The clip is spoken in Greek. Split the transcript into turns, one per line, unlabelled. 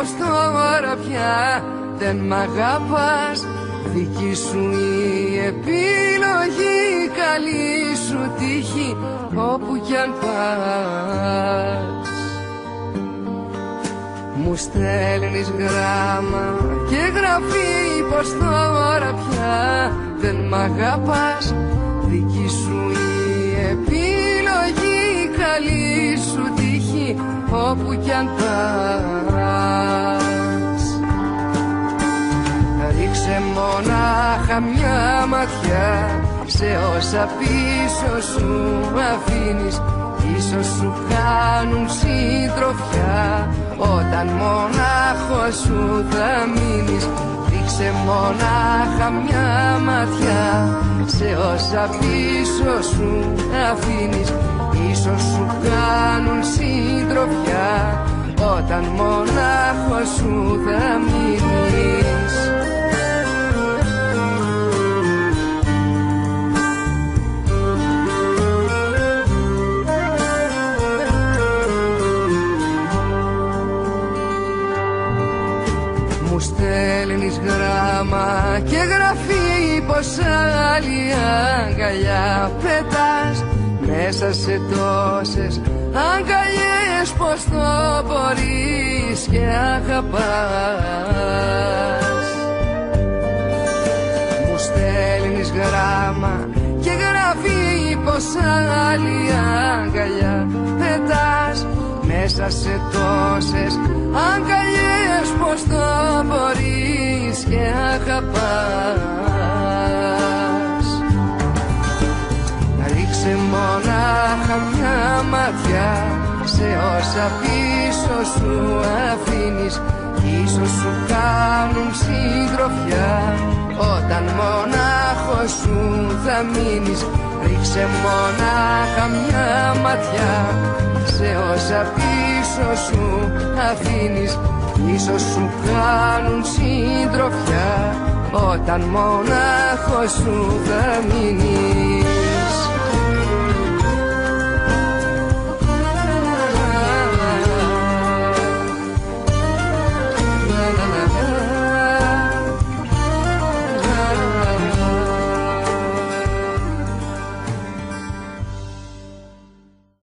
πως τώρα πια δεν μ' αγαπάς. Δική σου η επιλογή, καλή σου τύχη όπου κι αν πας. Μου στέλνεις γράμμα και γραφή πως τώρα πια δεν μ' αγαπάς. Δική σου η επιλογή, καλή σου τύχη όπου κι αν πας. Ρίξε μονάχα μια ματιά σε όσα πίσω σου αφήνεις. Ίσως σου κάνουν συντροφιά όταν μονάχος σου θα μείνεις. Ρίξε μονάχα μια ματιά σε όσα πίσω σου αφήνεις. Ίσως σου κάνουν συντροφιά όταν μονάχος σου θα μείνεις. Στέλνεις γράμμα και γραφή πως άλλη αγκαλιά πετάς. Μέσα σε τόσες αγκαλιές πως το μπορείς και αγαπάς. Μου στέλνεις γράμμα και γραφή πως άλλη αγκαλιά πετάς. Μέσα σε τόσες αγκαλιές πως το μπορείς και αγαπάς. Ρίξε μονάχα μια ματιά σε όσα πίσω σου αφήνεις. Ίσως σου κάνουν συντροφιά όταν μονάχος σου θα μείνεις. Ρίξε μονάχα μια ματιά σε όσα πίσω σου αφήνεις. Ίσως σου κάνουν συντροφιά όταν μονάχος σου θα μείνεις.